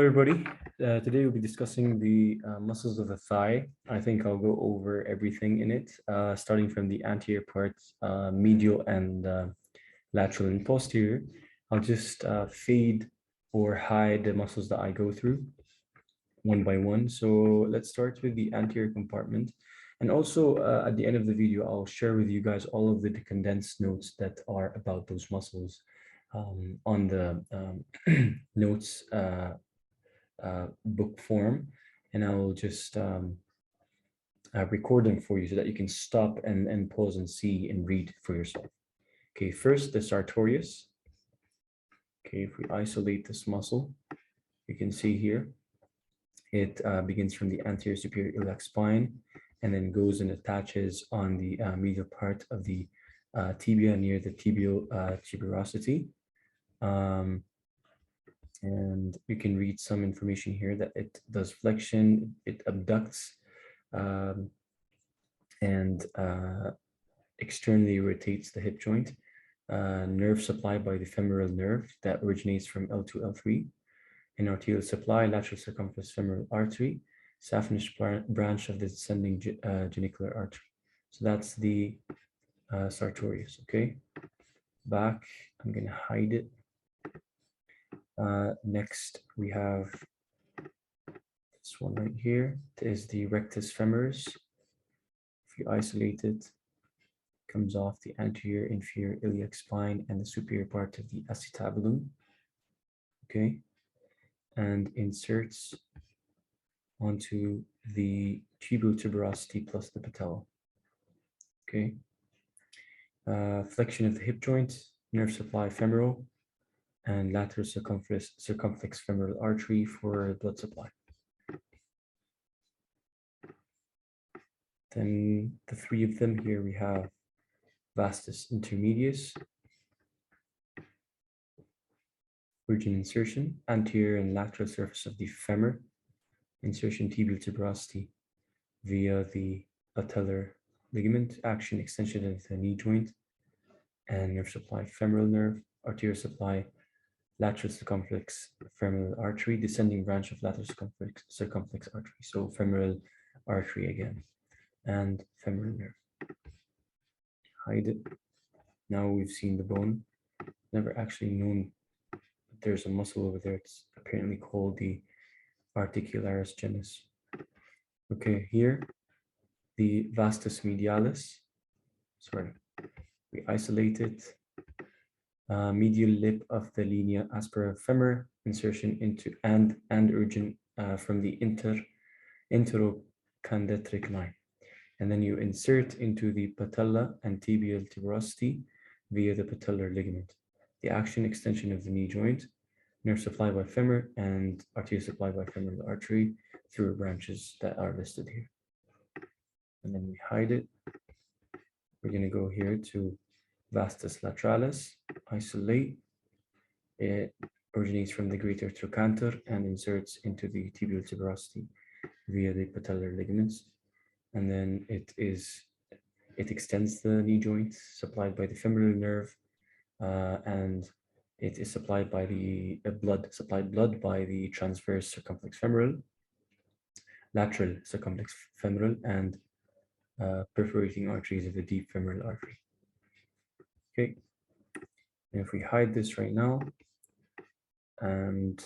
everybody. Today we'll be discussing the muscles of the thigh. I think I'll go over everything in it, starting from the anterior parts, medial and lateral and posterior. I'll just fade or hide the muscles that I go through one by one. So let's start with the anterior compartment. And also at the end of the video, I'll share with you guys all of the condensed notes that are about those muscles on the notes book form, and I will just record them for you so that you can stop and pause and see and read for yourself. Okay, first the sartorius. Okay, if we isolate this muscle, you can see here, it begins from the anterior superior iliac spine and then goes and attaches on the medial part of the tibia near the tibial tuberosity. And you can read some information here that it does flexion, it abducts, and externally rotates the hip joint. Nerve supply by the femoral nerve that originates from L2, L3. An arterial supply, lateral circumflex femoral artery, saphenous branch of the descending genicular artery. So that's the sartorius, okay? Back, I'm gonna hide it. Next, we have this one right here. It is the rectus femoris. If you isolate it, comes off the anterior inferior iliac spine and the superior part of the acetabulum. Okay, and inserts onto the tibial tuberosity plus the patella. Okay, flexion of the hip joint, nerve supply femoral, and lateral circumflex femoral artery for blood supply. Then the three of them here, we have vastus intermedius, virgin insertion, anterior and lateral surface of the femur, insertion tibial tuberosity via the patellar ligament, action extension of the knee joint, and nerve supply femoral nerve, arterial supply lateral circumflex femoral artery, descending branch of lateral circumflex artery. So femoral artery again, and femoral nerve. Hide it. Now we've seen the bone. Never actually known that there's a muscle over there. It's apparently called the articularis genus. Okay, here, the vastus medialis. Sorry, we isolate it. Medial lip of the linea aspera femur, insertion into and origin from the enterocandetric line. And then you insert into the patella and tibial tuberosity via the patellar ligament. The action extension of the knee joint, nerve supply by femur, and arterial supply by femoral artery through branches that are listed here. And then we hide it. We're going to go here to vastus lateralis, isolate. It originates from the greater trochanter and inserts into the tibial tuberosity via the patellar ligaments. And then it extends the knee joint, supplied by the femoral nerve, and it is supplied by the blood by the transverse circumflex femoral, lateral circumflex femoral, and perforating arteries of the deep femoral artery. Okay, and if we hide this right now, and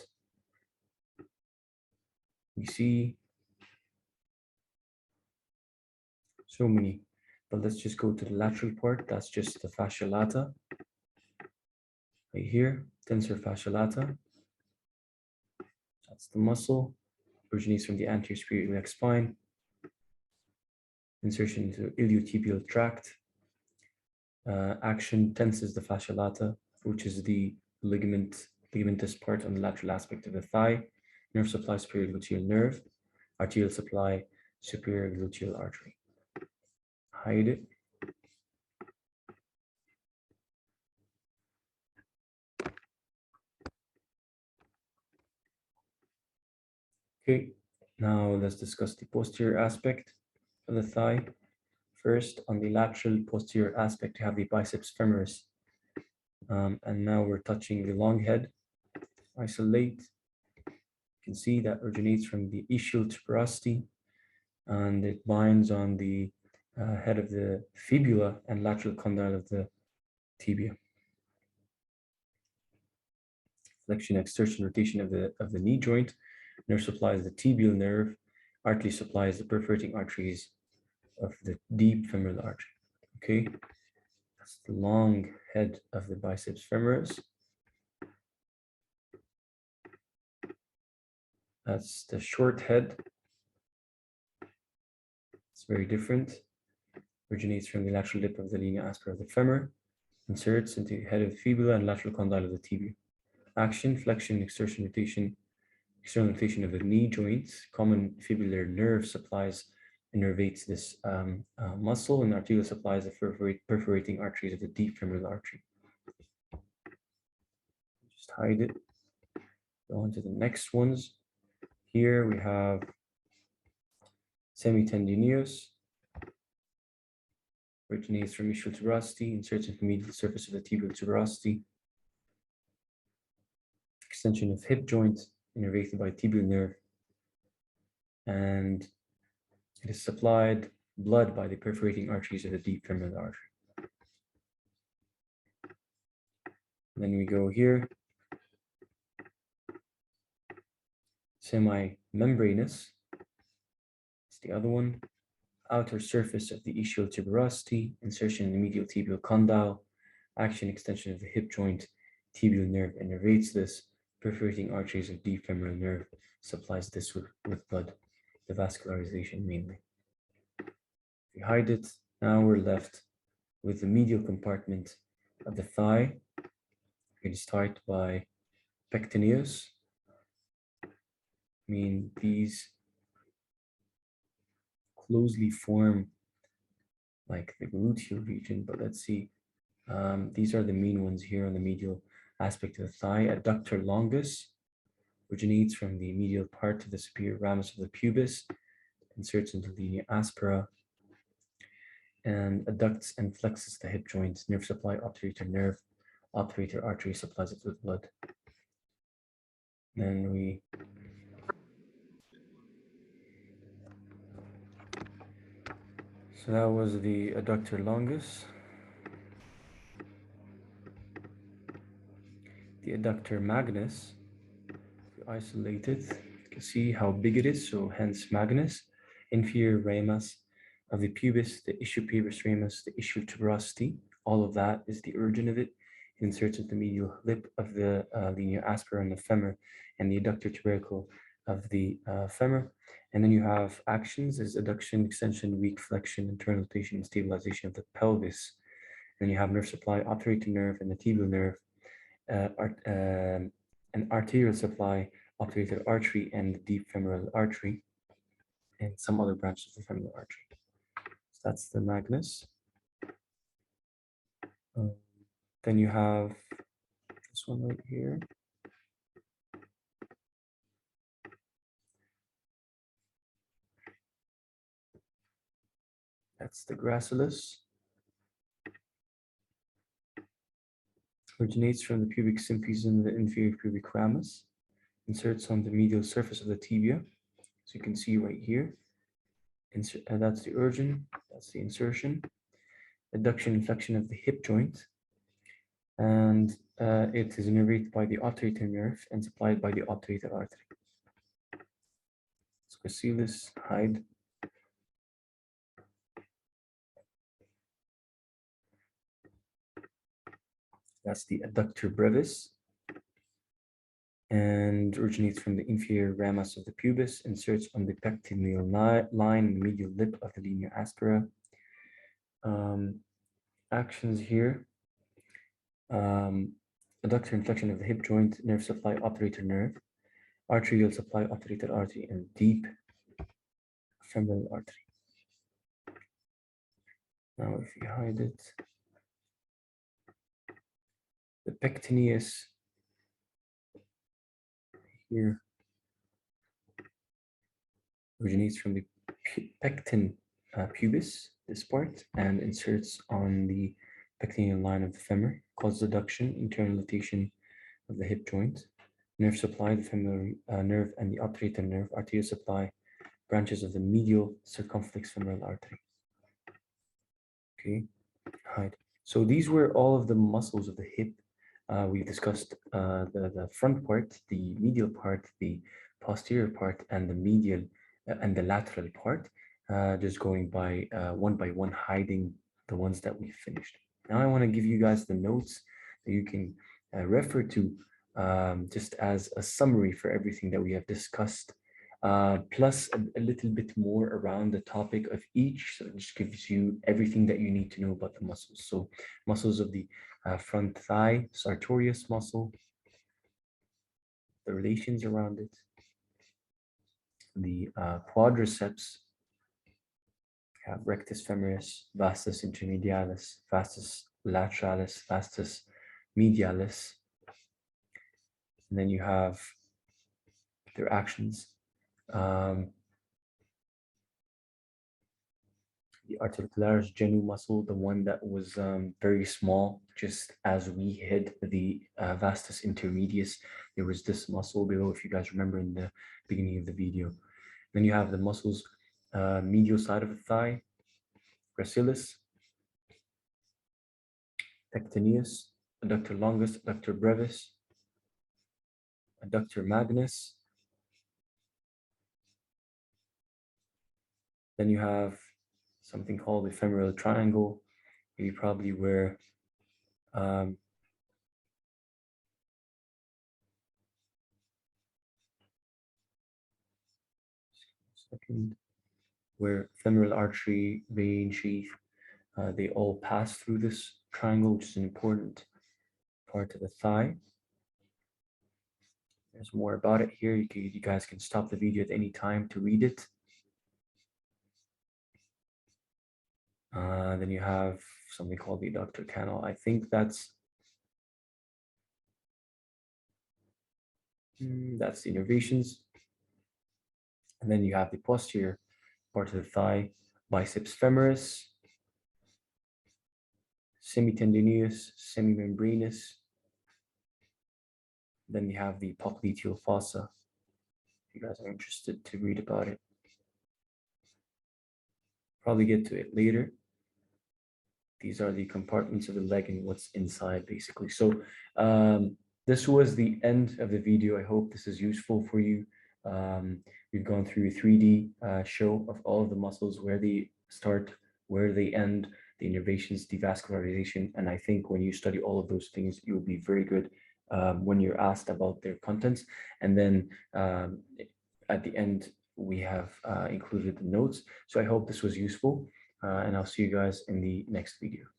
we see so many, but let's just go to the lateral part. That's just the fascia lata. Right here, tensor fascia lata. That's the muscle, originates from the anterior superior iliac spine. Insertion into iliotibial tract. Action tenses the fascia lata, which is the ligamentous part on the lateral aspect of the thigh. Nerve supply superior gluteal nerve. Arterial supply superior gluteal artery. Hide it. Okay, now let's discuss the posterior aspect of the thigh. First, on the lateral posterior aspect, you have the biceps femoris. And now we're touching the long head. Isolate. can see that originates from the ischial tuberosity, and it binds on the head of the fibula and lateral condyle of the tibia. Flexion, extension, rotation of the knee joint. Nerve supplies the tibial nerve. Artery supplies the perforating arteries of the deep femoral artery. Okay, that's the long head of the biceps femoris. That's the short head. It's very different. Originates from the lateral lip of the linea aspera of the femur. Inserts into the head of the fibula and lateral condyle of the tibia. Action, flexion, extension, rotation, external rotation of the knee joints. Common fibular nerve supplies innervates this muscle, and arterial supplies the perforating arteries of the deep femoral artery. Just hide it. Go on to the next ones. Here we have semi-tendineaes. Originates from ischial tuberosity, inserts into the medial surface of the tibial tuberosity. Extension of hip joint, innervated by tibial nerve, and it is supplied blood by the perforating arteries of the deep femoral artery. And then we go here, semi-membranous. It's the other one. Outer surface of the ischial tuberosity, insertion in the medial tibial condyle, action, extension of the hip joint, tibial nerve innervates this, perforating arteries of deep femoral nerve, supplies this with blood, the vascularization mainly. If we hide it, now we're left with the medial compartment of the thigh. We're going to start by pectineus. These closely form like the gluteal region, but let's see. These are the main ones here on the medial aspect of the thigh. Adductor longus originates from the medial part of the superior ramus of the pubis, inserts into the linea aspera, and adducts and flexes the hip joints. Nerve supply, obturator nerve, obturator artery supplies it with blood. Then so that was the adductor longus. The adductor magnus, isolated, you can see how big it is, so hence magnus. Inferior ramus of the pubis, the ischial pubis ramus, the ischial tuberosity, all of that is the origin of it. It inserts into the medial lip of the linea aspera and the femur, and the adductor tubercle of the femur. And then you have actions as adduction, extension, weak flexion, internal rotation, and stabilization of the pelvis. Then you have nerve supply, obturator nerve, and the tibial nerve, an arterial supply, obturator artery, and the deep femoral artery, and some other branches of the femoral artery. So that's the magnus. Then you have this one right here. That's the gracilis. Originates from the pubic symphysis in the inferior pubic ramus. Inserts on the medial surface of the tibia. So you can see right here. That's the origin, that's the insertion. Adduction and flexion of the hip joint. And it is innervated by the obturator nerve and supplied by the obturator artery. So Gracilis, hide. That's the adductor brevis, and originates from the inferior ramus of the pubis, inserts on the pectineal line in the medial lip of the linea aspera. Actions here. Adductor and flexion of the hip joint, nerve supply, obturator nerve, arterial supply, obturator artery, and deep femoral artery. Now if you hide it, the pectineaes here originates from the pecten pubis, this part, and inserts on the pectineal line of the femur, causes adduction, internal rotation of the hip joint, Nerve supply, the femoral nerve and the obturator nerve. Arterial supply, branches of the medial circumflex femoral artery. Okay, right. So these were all of the muscles of the hip. We discussed the front part, the medial part, the posterior part, and the medial and the lateral part, just going by one, hiding the ones that we finished. Now I want to give you guys the notes that you can refer to just as a summary for everything that we have discussed, plus a little bit more around the topic of each. So it just gives you everything that you need to know about the muscles. So muscles of the front thigh, sartorius muscle, the relations around it, the quadriceps, have rectus femoris, vastus intermedialis, vastus lateralis, vastus medialis. And then you have their actions. The articularis genu muscle, the one that was very small, just as we hit the vastus intermedius, there was this muscle below, if you guys remember in the beginning of the video. Then you have the muscles, medial side of the thigh, gracilis, Tendineaes, adductor longus, adductor brevis, adductor magnus. Then you have something called the femoral triangle. You probably were where femoral artery, vein, sheath, they all pass through this triangle, which is an important part of the thigh. There's more about it here. You guys can stop the video at any time to read it. Then you have something called the adductor canal. I think that's the innervations. And then you have the posterior part of the thigh, biceps femoris, semitendinous, semimembranous. Then you have the popliteal fossa, if you guys are interested to read about it. Probably get to it later. These are the compartments of the leg and what's inside, basically. So this was the end of the video. I hope this is useful for you. We've gone through a 3D show of all of the muscles, where they start, where they end, the innervations, devascularization. And I think when you study all of those things, you'll be very good when you're asked about their contents. And then at the end, we have included the notes. So I hope this was useful, and I'll see you guys in the next video.